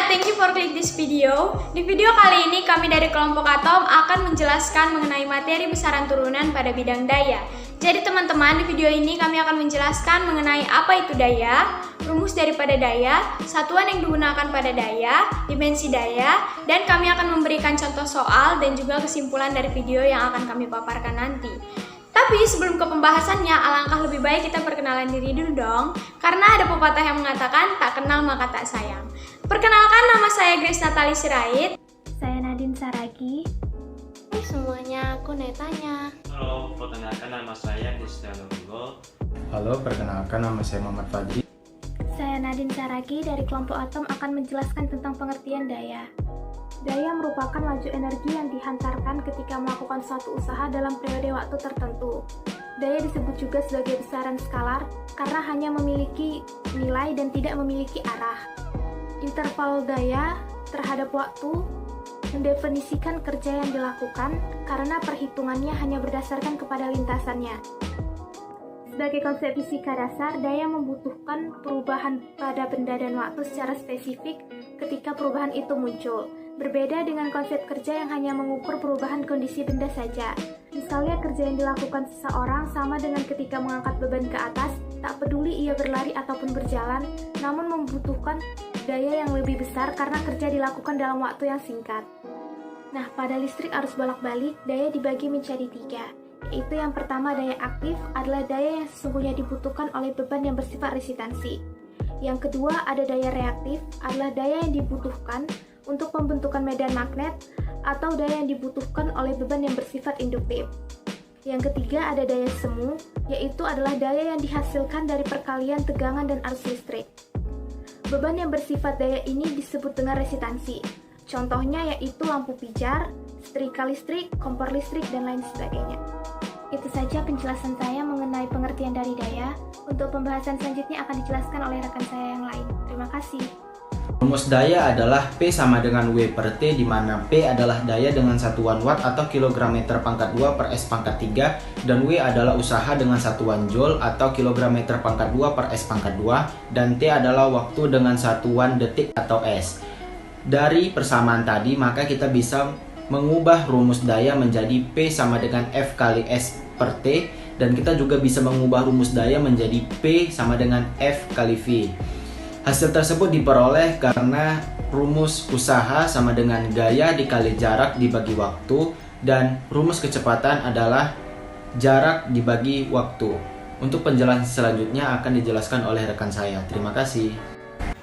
thank you for click this video. Di video kali ini kami dari kelompok Atom akan menjelaskan mengenai materi besaran turunan pada bidang daya. Jadi teman-teman, di video ini kami akan menjelaskan mengenai apa itu daya, rumus daripada daya, satuan yang digunakan pada daya, dimensi daya, dan kami akan memberikan contoh soal dan juga kesimpulan dari video yang akan kami paparkan nanti. Tapi sebelum ke pembahasannya, alangkah lebih baik kita perkenalan diri dulu dong, karena ada pepatah yang mengatakan tak kenal maka tak sayang. Perkenalkan, nama saya Grace Natali Sirait. Saya Nadine Saragi. Hai semuanya, aku Netanya. Halo, perkenalkan nama saya Cristiano Hugo. Halo, perkenalkan nama saya Muhammad Fadli. Saya Nadine Saragi dari kelompok Atom akan menjelaskan tentang pengertian daya. Daya merupakan laju energi yang dihantarkan ketika melakukan suatu usaha dalam periode waktu tertentu. Daya disebut juga sebagai besaran skalar karena hanya memiliki nilai dan tidak memiliki arah. Interval daya terhadap waktu mendefinisikan kerja yang dilakukan karena perhitungannya hanya berdasarkan kepada lintasannya. Sebagai konsep fisika dasar, daya membutuhkan perubahan pada benda dan waktu secara spesifik ketika perubahan itu muncul. Berbeda dengan konsep kerja yang hanya mengukur perubahan kondisi benda saja. Misalnya kerja yang dilakukan seseorang sama dengan ketika mengangkat beban ke atas, tak peduli ia berlari ataupun berjalan, namun membutuhkan daya yang lebih besar karena kerja dilakukan dalam waktu yang singkat. Nah, pada listrik arus bolak-balik, daya dibagi menjadi 3. Yaitu yang pertama, daya aktif adalah daya yang sesungguhnya dibutuhkan oleh beban yang bersifat resistansi. Yang kedua, ada daya reaktif, adalah daya yang dibutuhkan untuk pembentukan medan magnet atau daya yang dibutuhkan oleh beban yang bersifat induktif. Yang ketiga, ada daya semu, yaitu adalah daya yang dihasilkan dari perkalian tegangan dan arus listrik. Beban yang bersifat daya ini disebut dengan resistansi. Contohnya yaitu lampu pijar, setrika listrik, kompor listrik, dan lain sebagainya. Itu saja penjelasan saya mengenai pengertian dari daya. Untuk pembahasan selanjutnya akan dijelaskan oleh rekan saya yang lain. Terima kasih. Rumus daya adalah P sama dengan W per T, di mana P adalah daya dengan satuan watt atau kilogram meter pangkat 2 per S pangkat 3, dan W adalah usaha dengan satuan joule atau kilogram meter pangkat 2 per S pangkat 2, dan T adalah waktu dengan satuan detik atau S. Dari persamaan tadi, maka kita bisa mengubah rumus daya menjadi P sama dengan F kali S per T, dan kita juga bisa mengubah rumus daya menjadi P sama dengan F kali V. Hasil tersebut diperoleh karena rumus usaha sama dengan gaya dikali jarak dibagi waktu, dan rumus kecepatan adalah jarak dibagi waktu. Untuk penjelasan selanjutnya akan dijelaskan oleh rekan saya. Terima kasih.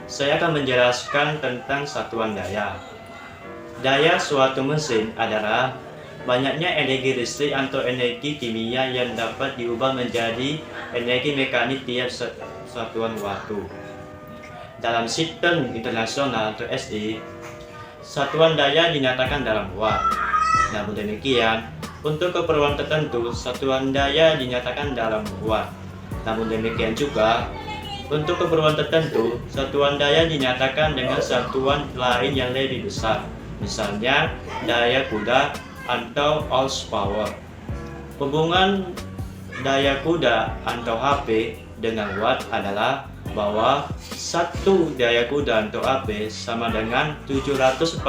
Saya akan menjelaskan tentang satuan daya. Daya suatu mesin adalah banyaknya energi listrik atau energi kimia yang dapat diubah menjadi energi mekanik tiap satuan waktu. Dalam sistem internasional atau SI, satuan daya dinyatakan dalam watt. Namun demikian, untuk keperluan tertentu, satuan daya dinyatakan dalam watt. Namun demikian juga, untuk keperluan tertentu, satuan daya dinyatakan dengan satuan lain yang lebih besar. Misalnya, daya kuda atau horsepower. Hubungan daya kuda atau HP dengan watt adalah bahwa satu daya kuda atau HP sama dengan 746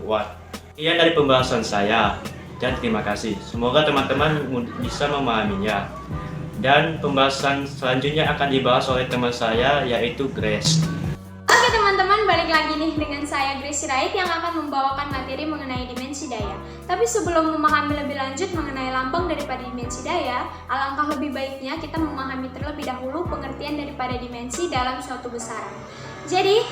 watt. Sekian dari pembahasan saya, dan terima kasih. Semoga teman-teman bisa memahaminya. Dan pembahasan selanjutnya akan dibahas oleh teman saya, yaitu Grace. Oke teman-teman, balik lagi nih dengan saya Grace Sirait yang akan membawakan materi mengenai dimensi daya. Tapi sebelum memahami lebih lanjut mengenai lambang daripada dimensi daya, alangkah lebih baiknya kita memahami terlebih dahulu pengertian daripada dimensi dalam suatu besaran. Jadi,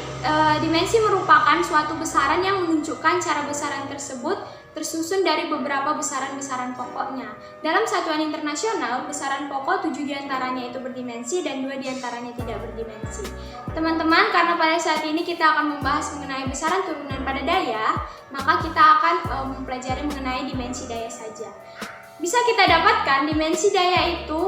dimensi merupakan suatu besaran yang menunjukkan cara besaran tersebut tersusun dari beberapa besaran-besaran pokoknya. Dalam satuan internasional, besaran pokok 7 diantaranya itu berdimensi dan 2 diantaranya tidak berdimensi. Teman-teman, karena pada saat ini kita akan membahas mengenai besaran turunan pada daya, maka kita akan mempelajari mengenai dimensi daya saja. Bisa kita dapatkan dimensi daya itu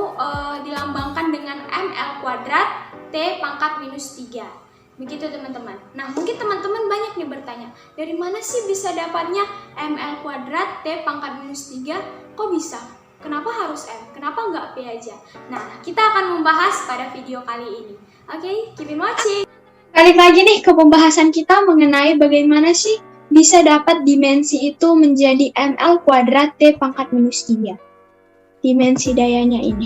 dilambangkan dengan ml kuadrat T pangkat minus 3. Begitu teman-teman. Nah, mungkin teman-teman banyak nih bertanya, dari mana sih bisa dapatnya ml kuadrat T pangkat minus 3? Kok bisa? Kenapa harus M? Kenapa nggak P aja? Nah, kita akan membahas pada video kali ini. Oke, keep on watching! Balik lagi nih ke pembahasan kita mengenai bagaimana sih bisa dapat dimensi itu menjadi ml kuadrat T pangkat minus 3. Dimensi dayanya ini.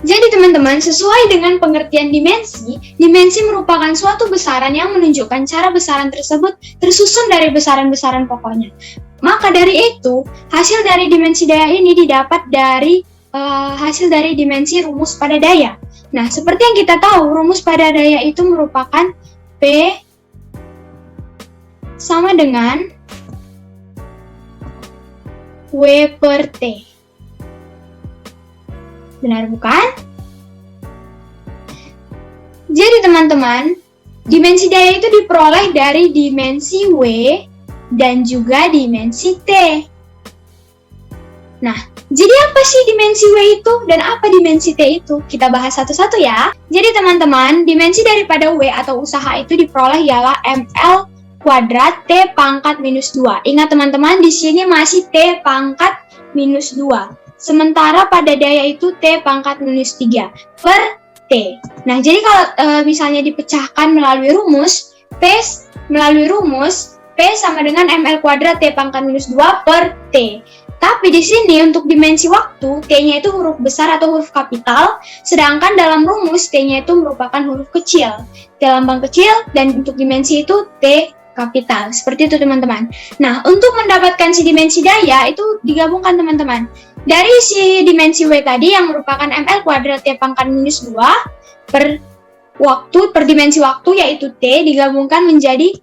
Jadi teman-teman, sesuai dengan pengertian dimensi, dimensi merupakan suatu besaran yang menunjukkan cara besaran tersebut tersusun dari besaran-besaran pokoknya. Maka dari itu, hasil dari dimensi daya ini didapat dari hasil dari dimensi rumus pada daya. Nah, seperti yang kita tahu, rumus pada daya itu merupakan P sama dengan W per T. Benar bukan? Jadi teman-teman, dimensi daya itu diperoleh dari dimensi W dan juga dimensi T. Nah, jadi apa sih dimensi W itu dan apa dimensi T itu? Kita bahas satu-satu ya. Jadi teman-teman, dimensi daripada W atau usaha itu diperoleh ialah ml kuadrat T pangkat minus 2. Ingat teman-teman, di sini masih T pangkat minus 2. Sementara pada daya itu T pangkat minus 3 per T. Nah, jadi kalau misalnya dipecahkan melalui rumus, P sama dengan ml kuadrat T pangkat minus 2 per T. Tapi di sini untuk dimensi waktu, T-nya itu huruf besar atau huruf kapital, sedangkan dalam rumus T-nya itu merupakan huruf kecil. T lambang kecil dan untuk dimensi itu T kapital. Seperti itu teman-teman. Nah, untuk mendapatkan si dimensi daya itu digabungkan teman-teman. Dari si dimensi W tadi yang merupakan ml kuadrat T pangkat minus 2 per dimensi waktu yaitu T digabungkan menjadi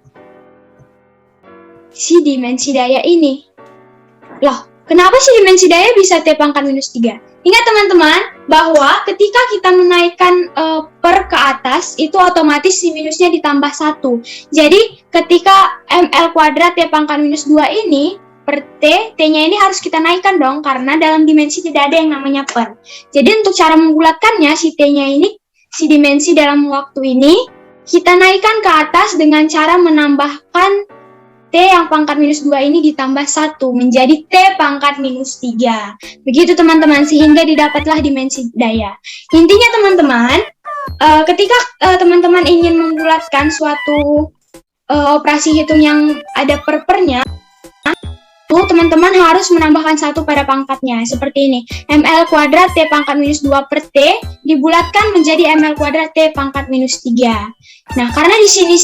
si dimensi daya ini. Loh, kenapa si dimensi daya bisa T pangkat minus 3? Ingat teman-teman bahwa ketika kita menaikkan per ke atas itu otomatis si minusnya ditambah 1. Jadi ketika ml kuadrat T pangkat minus 2 ini per T, T-nya ini harus kita naikkan dong, karena dalam dimensi tidak ada yang namanya per. Jadi untuk cara membulatkannya, si T-nya ini, si dimensi dalam waktu ini, kita naikkan ke atas dengan cara menambahkan T yang pangkat minus 2 ini ditambah 1, menjadi T pangkat minus 3. Begitu teman-teman, sehingga didapatlah dimensi daya. Intinya teman-teman, ketika teman-teman ingin membulatkan suatu operasi hitung yang ada per-pernya, teman-teman harus menambahkan 1 pada pangkatnya, seperti ini. ml kuadrat T pangkat minus 2 per T dibulatkan menjadi ml kuadrat T pangkat minus 3. Nah, karena di sini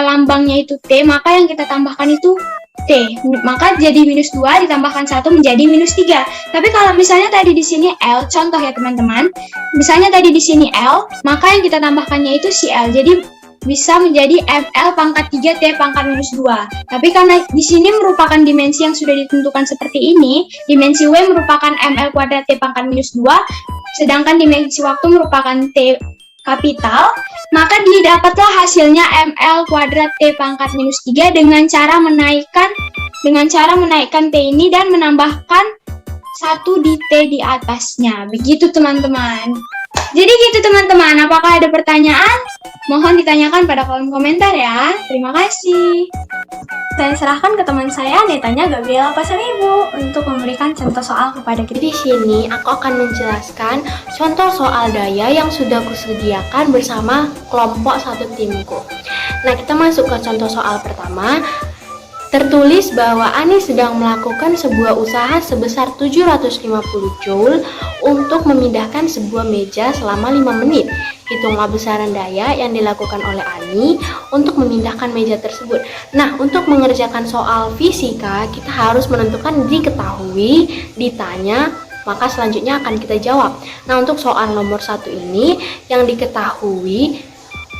lambangnya itu T, maka yang kita tambahkan itu T. Maka jadi minus 2 ditambahkan 1 menjadi minus 3. Tapi kalau misalnya tadi di sini L, contoh ya teman-teman. Misalnya tadi di sini L, maka yang kita tambahkannya itu si L. Jadi bisa menjadi ml pangkat 3 T pangkat minus 2. Tapi karena di sini merupakan dimensi yang sudah ditentukan seperti ini, dimensi W merupakan ml kuadrat T pangkat minus 2, sedangkan dimensi waktu merupakan T kapital, maka didapatlah hasilnya ml kuadrat T pangkat minus 3 dengan cara menaikkan T ini dan menambahkan 1 di T di atasnya. Begitu teman-teman. Jadi gitu teman-teman, apakah ada pertanyaan? Mohon ditanyakan pada kolom komentar ya. Terima kasih. Saya serahkan ke teman saya, Netanya Gabriela Pasaribu, untuk memberikan contoh soal kepada kita. Di sini aku akan menjelaskan contoh soal daya yang sudah kusediakan bersama kelompok satu timku. Nah, kita masuk ke contoh soal pertama. Tertulis bahwa Ani sedang melakukan sebuah usaha sebesar 750 Joule untuk memindahkan sebuah meja selama 5 menit. Hitunglah besaran daya yang dilakukan oleh Ani untuk memindahkan meja tersebut. Nah, untuk mengerjakan soal fisika, kita harus menentukan diketahui, ditanya, maka selanjutnya akan kita jawab. Nah, untuk soal nomor 1 ini, yang diketahui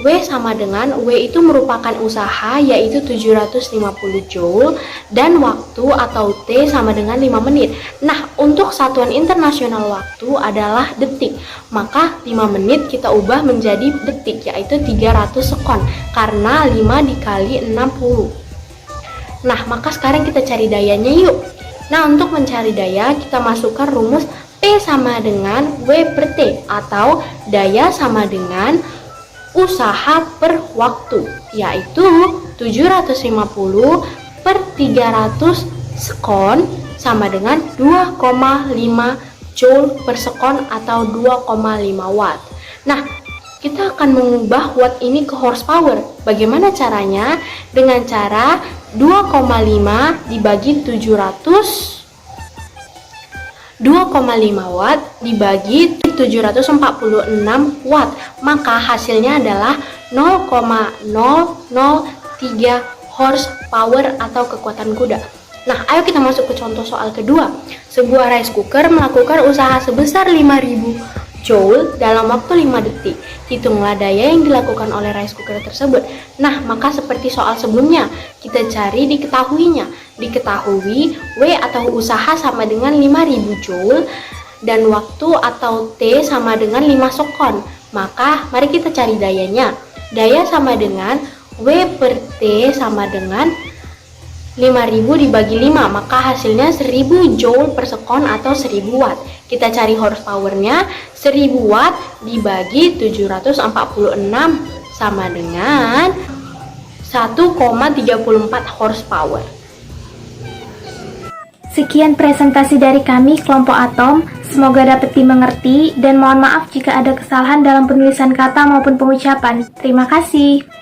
W sama dengan W itu merupakan usaha yaitu 750 Joule dan waktu atau T sama dengan 5 menit. Nah, untuk satuan internasional waktu adalah detik. Maka 5 menit kita ubah menjadi detik yaitu 300 sekon karena 5 dikali 60. Nah, maka sekarang kita cari dayanya yuk. Nah, untuk mencari daya kita masukkan rumus P sama dengan W per T atau daya sama dengan usaha per waktu, yaitu 750 per 300 sekon sama dengan 2,5 Joule per sekon atau 2,5 watt. Nah, kita akan mengubah watt ini ke horsepower. Bagaimana caranya? Dengan cara 2,5 dibagi 700, 2,5 watt dibagi 746 watt, maka hasilnya adalah 0,003 horsepower atau kekuatan kuda. Nah, ayo kita masuk ke contoh soal kedua. Sebuah rice cooker melakukan usaha sebesar 5000 joule dalam waktu 5 detik. Hitunglah daya yang dilakukan oleh rice cooker tersebut. Nah, maka seperti soal sebelumnya, kita cari diketahuinya. Diketahui W atau usaha sama dengan 5000 joule dan waktu atau T sama dengan 5 sekon. Maka mari kita cari dayanya. Daya sama dengan W per T sama dengan 5000 dibagi 5, maka hasilnya 1000 joule per sekon atau 1000 watt. Kita cari horsepower-nya, 1000 watt dibagi 746 sama dengan 1,34 horsepower. Sekian presentasi dari kami, kelompok atom. Semoga dapat dimengerti dan mohon maaf jika ada kesalahan dalam penulisan kata maupun pengucapan. Terima kasih.